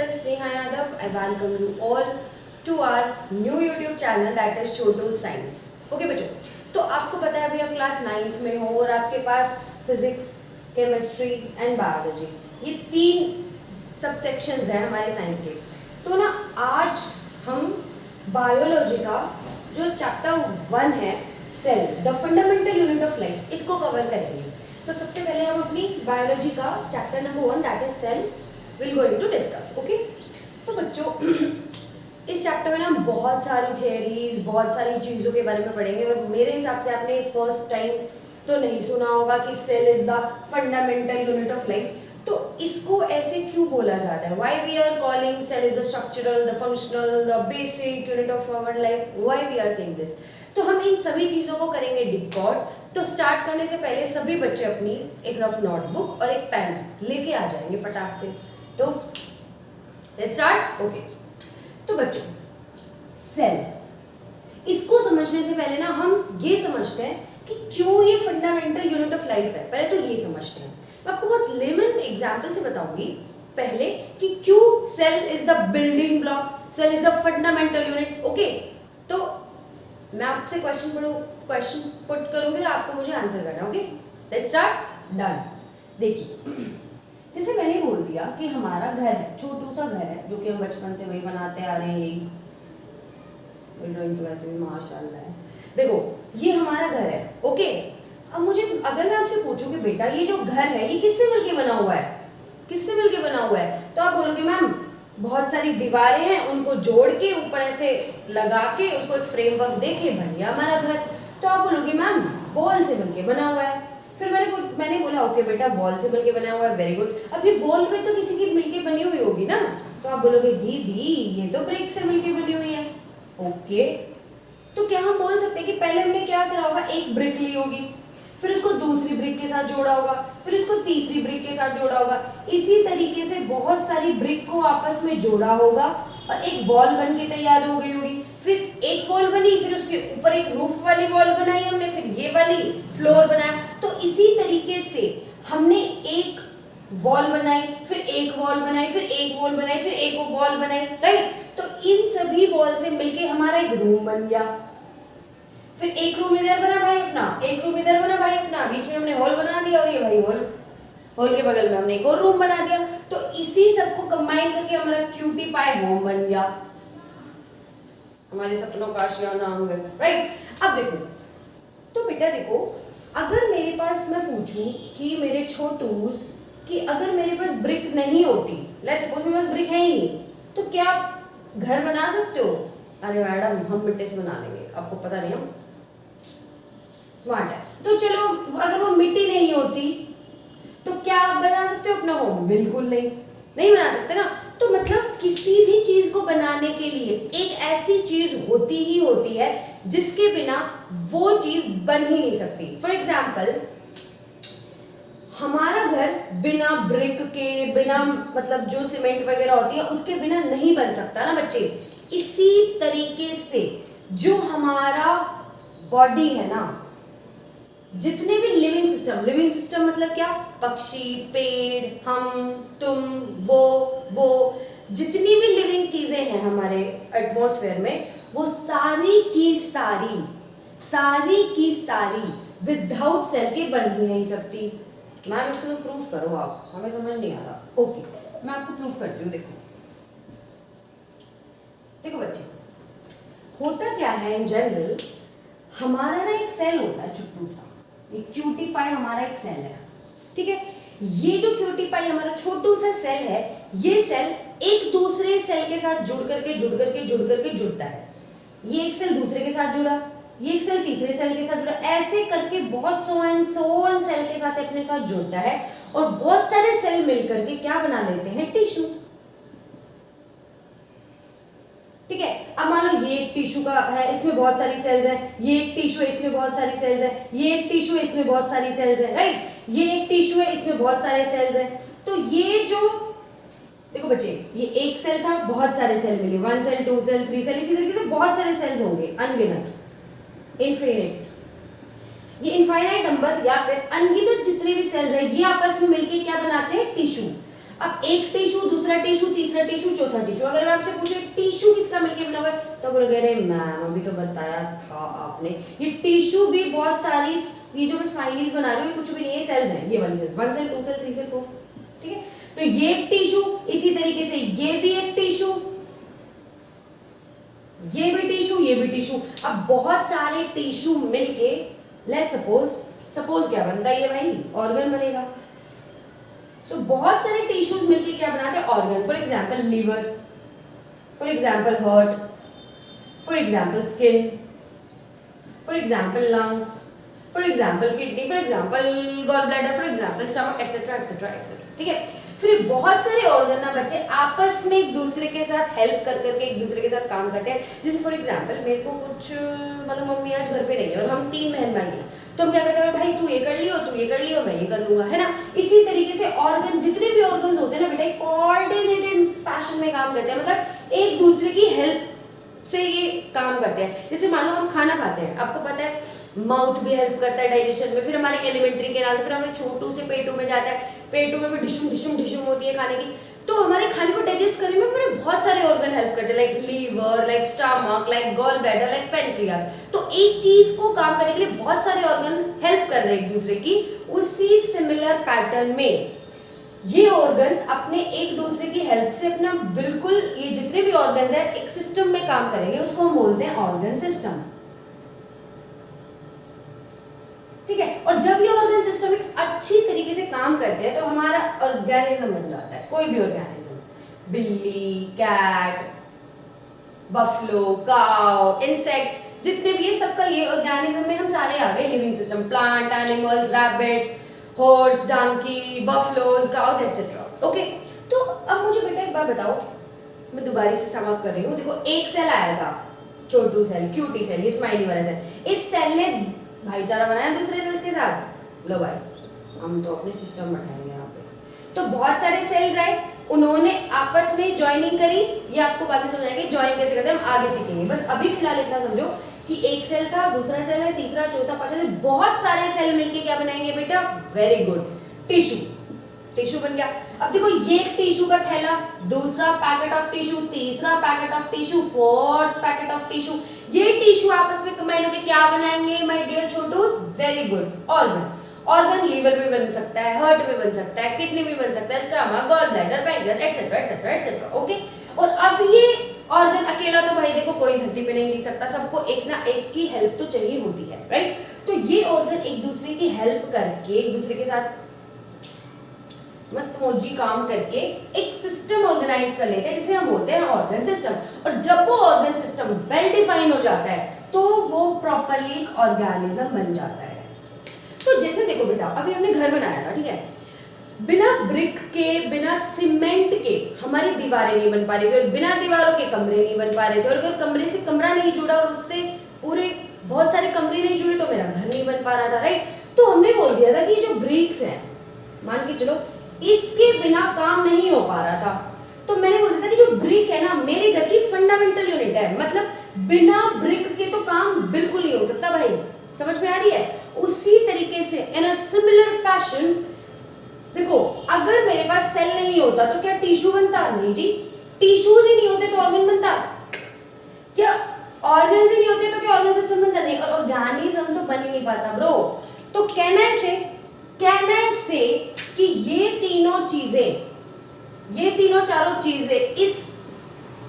myself Sneha Yadav. I welcome you all to our new YouTube channel that is Chotu Science. Okay बच्चों, तो आपको पता है अभी आप क्लास 9th में हो और आपके पास फिजिक्स, केमिस्ट्री एंड बायोलॉजी ये 3 सब सेक्शंस हैं हमारे साइंस के। तो ना आज हम बायोलॉजी का जो चैप्टर 1 है cell the fundamental unit of life इसको कवर करेंगे। तो सबसे पहले हम अपनी बायोलॉजी का chapter number 1 that is cell will going to discuss. Okay, तो बच्चों इस चैप्टर में ना हम बहुत सारी थियरीज, बहुत सारी चीज़ों के बारे में पढ़ेंगे और मेरे हिसाब से आपने फर्स्ट टाइम तो नहीं सुना होगा कि cell is the fundamental unit of life. तो इसको ऐसे क्यों बोला जाता है? Why we are calling cell is the structural, the functional, the basic unit of our life, why we are saying this. तो हम इन सभी चीज़ों को करेंगे डिकॉड। तो स्टार्ट करने से पहले सभी बच्चे अपनी एक रफ नोटबुक और एक पेन लेके आ जाएंगे फटाक से। तो लेट्स स्टार्ट। ओके, तो बच्चों सेल इसको समझने से पहले ना हम ये समझते हैं कि क्यों ये फंडामेंटल यूनिट ऑफ लाइफ है। पहले तो ये समझते हैं। मैं आपको बहुत लेमन एग्जांपल से बताऊंगी पहले कि क्यों cell is the building block, cell is the fundamental unit. Okay, तो मैं आपसे क्वेश्चन पुट करूंगी और आपको मुझे आंसर करना है। Okay, let's start. डन। देखिए, जैसे मैंने बोल दिया कि हमारा घर है, छोटू सा घर है जो कि हम बचपन से वही बनाते आ रहे हैं। यही ड्राइंग तो वैसे भी माशाल्लाह है। देखो ये हमारा घर है। ओके, अब मुझे अगर मैं आपसे पूछूं कि बेटा ये जो घर है ये किससे मिलके बना हुआ है, किससे मिलके बना हुआ है, तो आप बोलोगे मैम बहुत सारी दीवारें हैं उनको जोड़ के ऊपर ऐसे लगा के उसको एक फ्रेमवर्क दे के बन गया हमारा घर। तो आप बोलोगे मैम वॉल से मिलके बना हुआ है। फिर मैंने बोला ओके बेटा वॉल से मिलके बना हुआ है, वेरी गुड। अब ये वॉल भी तो किसी की मिलके बनी हुई होगी ना। तो आप बोलोगे दीदी ये तो ब्रिक से मिलके बनी हुई है। ओके, तो क्या हम बोल सकते हैं कि पहले हमने क्या करा होगा, एक ब्रिक ली होगी, फिर उसको दूसरी ब्रिक के साथ जोड़ा होगा, फिर उसको तीसरी ब्रिक के साथ जोड़ा होगा। इसी तरीके से बहुत सारी ब्रिक को आपस में जोड़ा होगा और एक वॉल बन के तैयार हो गई होगी। फिर एक वॉल बनी, फिर उसके ऊपर एक रूफ वाली वॉल बनाई हमने, फिर ये वाली फ्लोर बनाया। तो इसी तरीके से हमने एक वॉल बनाई, फिर एक वॉल बनाई, फिर एक वॉल बनाई, फिर एक वॉल बनाई, राइट। तो इन सभी वॉल से मिलके हमारा एक रूम बन गया। फिर एक रूम इधर बना भाई अपना, एक रूम इधर बना भाई अपना, बीच में हमने हॉल बना दिया और ये भाई हॉल के बगल में हमने एक और रूम बना दिया। तो इसी सब को कंबाइन करके हमारा क्यूटी पाई होम बन गया, हमारे सपनों का आशियाना आंगन, राइट। अब देखो, तो बेटा देखो, अगर मेरे पास मैं पूछूं कि मेरे छोटूस कि अगर मेरे पास ब्रिक नहीं होती, लेट्स सपोज मेरे पास ब्रिक है ही नहीं, तो क्या आप घर बना सकते हो? अरे मैडम हम मिट्टी से बना लेंगे, आपको पता नहीं हम स्मार्ट है। तो चलो अगर वो मिट्टी नहीं होती तो क्या आप बना सकते हो अपना होम? बिल्कुल नहीं, नहीं बना सकते ना। तो मतलब किसी भी चीज को बनाने के लिए एक ऐसी चीज होती ही होती है जिसके बिना वो चीज बन ही नहीं सकती। फॉर एग्जाम्पल हमारा घर बिना ब्रिक के, बिना मतलब जो सीमेंट वगैरह होती है उसके बिना नहीं बन सकता ना बच्चे। इसी तरीके से जो हमारा बॉडी है ना, जितने भी लिविंग सिस्टम मतलब क्या, पक्षी, पेड़, हम, तुम, वो जितनी भी लिविंग चीजें हैं हमारे एटमॉस्फेयर में, वो सारी की सारी विदाउट सेल के बन ही नहीं सकती। मैम इसको तो प्रूफ करो आप, हमें समझ नहीं आ रहा। ओके, मैं आपको प्रूफ करती हूँ। देखो बच्चे, होता क्या है इन जनरल, हमारा ना एक सेल होता है छोटू सा, ये क्यूटी पाई हमारा एक सेल है, ठीक है। ये जो क्यूटी पाई हमारा छोटू सा सेल है, ये सेल एक दूसरे सेल के साथ जुड़ करके जुड़ता है। ये एक सेल दूसरे के साथ जुड़ा, ये एक सेल तीसरे सेल के साथ जुड़ा, ऐसे करके बहुत सो सेल के साथ अपने साथ जुड़ता है और बहुत सारे सेल मिलकर के क्या बना लेते हैं, टिश्यू, ठीक है। अब मान लो ये एक टिश्यू का है, इसमें बहुत सारी सेल्स हैं, ये एक टिश्यू है इसमें बहुत सारी सेल्स हैं, ये एक टिश्यू है इसमें बहुत सारी सेल्स हैं, राइट। ये एक टिश्यू है इसमें बहुत सारे सेल्स हैं। तो ये जो देखो बच्चे, ये एक सेल था, बहुत सारे सेल मिले, 1 सेल, 2 सेल, 3 सेल, इसी तरीके से बहुत सारे सेल्स होंगे, अनगिनत, इनफिनिट। ये इनफाइनाइट नंबर या फिर अनगिनत जितने भी सेल्स हैं ये आपस में मिलके क्या बनाते हैं, टिश्यू। अब एक टिश्यू, दूसरा टिश्यू, तीसरा टिश्यू, चौथा टिश्यू, अगर मैं आपसे पूछूं टिश्यू किसका मिलके बना हुआ है तो बोलोगे अरे मैम अभी तो बताया था आपने। ये टिश्यू भी बहुत सारी, ये जो मैं स्माइलीज बना रही हूँ कुछ भी नहीं है, सेल्स हैं, ये वाली सेल्स, 1 सेल 2 सेल 3 सेल 4, ठीक है। तो ये एक टिश्यू, इसी तरीके से ये भी एक टिश्यू, ये भी टिश्यू, ये भी टिश्यू। अब बहुत सारे टिश्यू मिलके लेट्स सपोज क्या बनता है ये भाई, ऑर्गन बनेगा। सो बहुत सारे टिश्यूज मिलके क्या बनाते हैं, organ. For example liver, for example heart, for example skin, for example lungs, for example kidney, for example gall bladder, for example stomach, etcetera etcetera etcetera, ठीक है। फिर बहुत सारे ऑर्गन ना बच्चे आपस में एक दूसरे के साथ हेल्प कर करके एक दूसरे के साथ काम करते हैं। जैसे फॉर एग्जांपल मेरे को कुछ मतलब मम्मी आज घर पे नहीं है और हम 3 बहन भाई हैं, तो हम क्या करते हैं, भाई तू ये कर लियो, तू ये कर लियो, मैं ये कर लूंगा, है ना। इसी तरीके से ऑर्गन, जितने भी ऑर्गन्स होते हैं ना बेटा, कोऑर्डिनेटेड फैशन में काम करते हैं, मतलब एक दूसरे की हेल्प से ये काम करते हैं। जैसे मान लो हम खाना खाते हैं, आपको पता है माउथ भी हेल्प करता है डाइजेशन में, फिर हमारे एलिमेंट्री के नाल से फिर हमारे छोटू से पेटू में जाता है, पेटू में भी डिशुम डिशुम डिशुम होती है खाने की, तो हमारे खाने को डाइजेस्ट करने में हमारे बहुत सारे ऑर्गन हेल्प करते हैं, like liver, like stomach, like gall bladder, like pancreas. तो एक चीज को काम करने के लिए बहुत सारे ऑर्गन हेल्प कर रहे हैं एक दूसरे की। उसी सिमिलर पैटर्न में ये ऑर्गन अपने एक दूसरे की हेल्प से अपना बिल्कुल, ये जितने भी ऑर्गन्स हैं एक सिस्टम में काम करेंगे, उसको हम बोलते हैं ऑर्गन सिस्टम, ठीक है। और जब ये ऑर्गन सिस्टम एक अच्छी तरीके से काम करते हैं तो हमारा ऑर्गेनिज्म बन जाता है, कोई भी ऑर्गेनिज्म, बिल्ली, कैट, बफलो, काउ, इंसेक्ट्स, जितने भी ये सबका ये ऑर्गेनिज्म में हम सारे आ गए, living system, plant, animals, rabbit, horse, donkey, buffaloes, cows etcetera, okay. तो अब मुझे बेटा एक बात बताओ, मैं दोबारा से सम अप कर रही हूँ। देखो एक सेल आया था, छोटू सेल, क्यूटी सेल, ये स्माइली वाला सेल, इस सेल ने भाईचारा बनाया दूसरे सेल्स के साथ, लो भाई हम तो अपने सिस्टम बैठाएंगे यहाँ पे। तो बहुत सारे सेल्स आए, उन्होंने आपस में ज्वाइनिंग करी, ये आपको बाद में समझाएंगे ज्वाइन कैसे करते हैं, हम आगे सीखेंगे। बस अभी फिलहाल इतना समझो कि एक सेल था, दूसरा सेल है, तीसरा, चौथा, पांचवा, बहुत सारे सेल मिलके क्या बनाएंगे बेटा, वेरी गुड, टिश्यू, टिश्यू बन गया। अब देखो ये एक टिश्यू का थैला, दूसरा पैकेट ऑफ टिश्यू, तीसरा packet of tissue, fourth packet of tissue, ये टिश्यू आपस में कंबाइन होकर क्या बनाएंगे माय डियर छोटूस, very good, organ. Organ liver भी बन सकता है, हार्ट भी बन सकता है, किडनी भी बन सकता है, stomach, gall bladder, pancreas, etcetera etcetera etcetera, okay. और अब ये ऑर्गन अकेला तो भाई देखो कोई धरती पे नहीं जी सकता, सबको एक ना एक की हेल्प तो चाहिए होती है, राइट। तो ये ऑर्गन एक दूसरे की हेल्प करके, एक दूसरे के साथ मस्त मौजी काम करके एक सिस्टम ऑर्गेनाइज कर लेते हैं, जिसे हम बोलते हैं ऑर्गन सिस्टम। और जब वो ऑर्गन सिस्टम वेल डिफाइन हो जाता है तो वो प्रॉपर्ली एक ऑर्गेनिज्म बन जाता है। तो जैसे देखो बेटा, अभी हमने घर बनाया था, ठीक है, बिना ब्रिक के, बिना सीमेंट के हमारी दीवारें नहीं बन पा रही थी, और बिना दीवारों के कमरे नहीं बन पा रहे थे, और अगर कमरे से कमरा नहीं जुड़ा और उससे पूरे बहुत सारे कमरे नहीं जुड़े तो मेरा घर नहीं बन पा रहा था, राइट। तो हमने बोल दिया था कि जो ब्रिक्स हैं, मान के चलो इसके बिना काम नहीं हो पा रहा था, तो मैंने बोल दिया था कि जो ब्रिक है ना मेरे घर की फंडामेंटल यूनिट है, मतलब बिना ब्रिक के तो काम बिल्कुल नहीं हो सकता भाई, समझ में आ रही है। उसी तरीके से इन अ सिमिलर फैशन, देखो अगर मेरे पास सेल नहीं होता तो क्या टिश्यू बनता, नहीं जी, टिश्यूज ही नहीं होते तो ऑर्गन बनता, क्या ऑर्गन्स ही नहीं होते तो क्या ऑर्गन सिस्टम बनता, नहीं, और ऑर्गेनिज्म तो बन ही नहीं पाता ब्रो। तो कहने से कि ये तीनों चीजें, ये तीनों चारों चीजें इस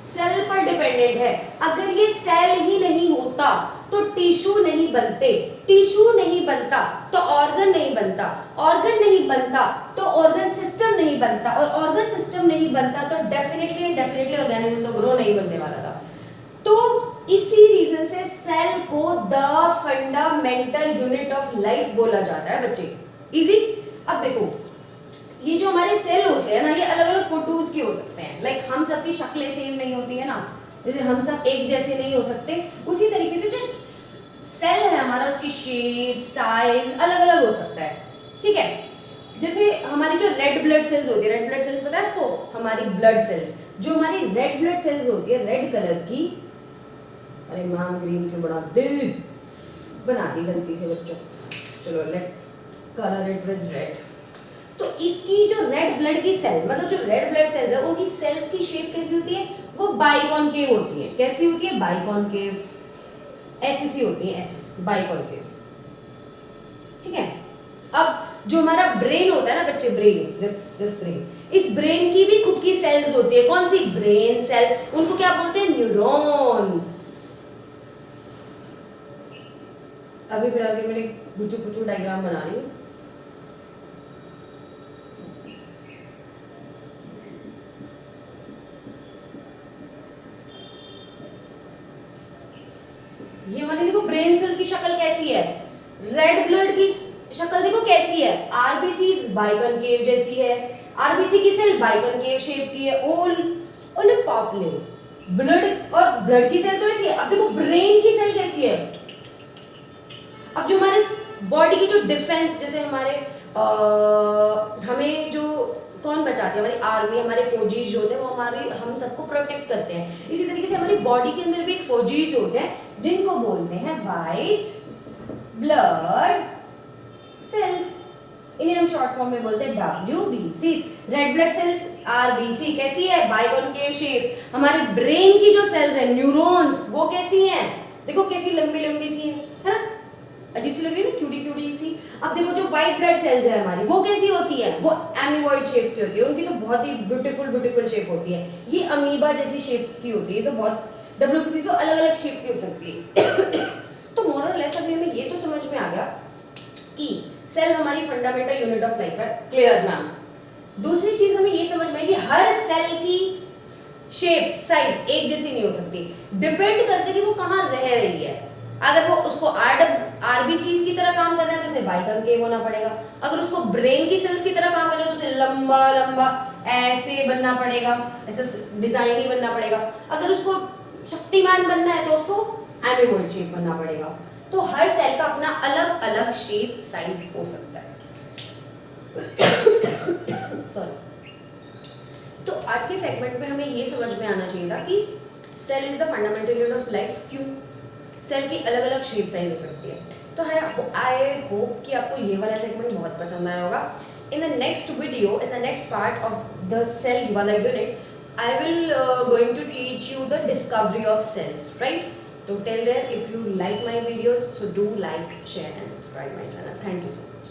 सेल पर डिपेंडेंट है। अगर ये सेल ही नहीं होता तो टिश्यू नहीं बनते, टिश्यू नहीं बनता तो ऑर्गन नहीं बनता, ऑर्गन नहीं बनता तो ऑर्गन सिस्टम नहीं बनता, और ऑर्गन सिस्टम नहीं बनता तो डेफिनेटली ऑर्गेनिज्म तो ग्रो नहीं बनने वाला था। तो इसी रीजन से सेल को the fundamental unit of life बोला जाता है बच्चे, इजी। अब देखो ये जो हमारे सेल होते हैं ना, ये अलग अलग फोटोज के हो सकते हैं, लाइक हम सबकी शक्लें सेम नहीं होती है ना, जैसे हम सब एक जैसे नहीं हो सकते, उसी तरीके से जो सेल है हमारा, उसकी शेप, साइज अलग अलग हो सकता है, ठीक है। जैसे हमारी जो रेड ब्लड सेल्स होती है, रेड ब्लड सेल्स पता है आपको, हमारी ब्लड सेल्स, जो हमारी रेड ब्लड सेल्स होती है रेड कलर की, अरे मैम ग्रीन क्यों बना दी गलती से बच्चों, चलो let colour it with red. तो इसकी जो रेड ब्लड की सेल, मतलब जो रेड ब्लड सेल्स है उनकी सेल्स की शेप कैसी होती है, वो बाइकॉनकेव होती है। कैसी होती है, बाइकॉनकेव, ऐसी सी होती है, ऐसी बाइकॉनकेव, ठीक है। अब जो हमारा ब्रेन होता है ना बच्चे, ब्रेन, दिस ब्रेन, इस ब्रेन की भी खुद की सेल्स होती है। कौन सी, ब्रेन सेल, उनको क्या बोलते हैं, न्यूरॉन्स। अभी फिलहाल के मैंने बुचू डायग्राम बना रही हूँ। ये हमारी देखो ब्रेन सेल्स की शक्ल कैसी है, रेड ब्लड की शक्ल देखो कैसी है, आरबीसी बाइकॉनकेव जैसी है, आरबीसी की सेल बाइकॉनकेव शेप की है, ओले पापले, ब्लड और ब्लड की सेल तो ऐसी है। अब देखो ब्रेन की सेल कैसी है। अब जो हमारे बॉडी की जो डिफेंस, जैसे हमारे हमें जो कौन बचाते हैं, हमारी आर्मी, हमारे फौजीज जो होते हैं वो हमारे हम सबको प्रोटेक्ट करते हैं। इसी तरीके से हमारी बॉडी के अंदर भी एक फौजीज होते हैं जिनको बोलते हैं वाइट ब्लड सेल्स, इन्हें हम शॉर्ट फॉर्म में बोलते हैं WBC। Red blood cells RBC कैसी है, बाइकॉनकेव शेप। हमारे ब्रेन की जो सेल्स है न्यूरॉन्स, वो कैसी हैं, देखो कैसी लंबी लंबी सी है ना, अजीब सी लग रही है ना, क्यूटी क्यूटी सी। अब देखो जो व्हाइट ब्लड सेल्स है हमारी, वो कैसी होती है, वो एमीबॉइड शेप की होती है, उनकी तो बहुत ही ब्यूटीफुल शेप होती है। ये अमीबा जैसी शेप की होती है, तो बहुत WBC तो अलग अलग शेप की हो सकती है। तो मोरल लेसन में हमें ये तो समझ में आ गया कि सेल हमारी फंडामेंटल यूनिट ऑफ लाइफ है, क्लियर मैम। दूसरी चीज हमें ये समझ में आई कि हर सेल की शेप साइज एक जैसी नहीं हो सकती, डिपेंड करते हैं कि वो कहाँ रह रही है। अगर वो उसको आरबीसी की तरह काम करना है तो उसे बाइकॉनकेव होना पड़ेगा, अगर उसको ब्रेन की सेल्स की तरह काम करना है तो उसे लंबा लंबा ऐसे बनना पड़ेगा, ऐसे डिजाइन ही बनना पड़ेगा। अगर उसको शक्तिमान बनना है तो उसको एमीबॉइड शेप बनना पड़ेगा। तो हर सेल का अपना अलग अलग शेप साइज हो सकता है। सॉरी। तो आज के सेगमेंट में हमें ये समझ में आना चाहिए था कि cell is the fundamental unit of life. क्यों, सेल की अलग अलग शेप साइज हो सकती है। तो आई होप कि आपको ये वाला सेगमेंट बहुत पसंद आया होगा। In the next video, in the next part of the cell वाला unit, I will going to teach you the discovery of cells, right? So till there, if you like my videos, so do like, share and subscribe my channel. Thank you so much.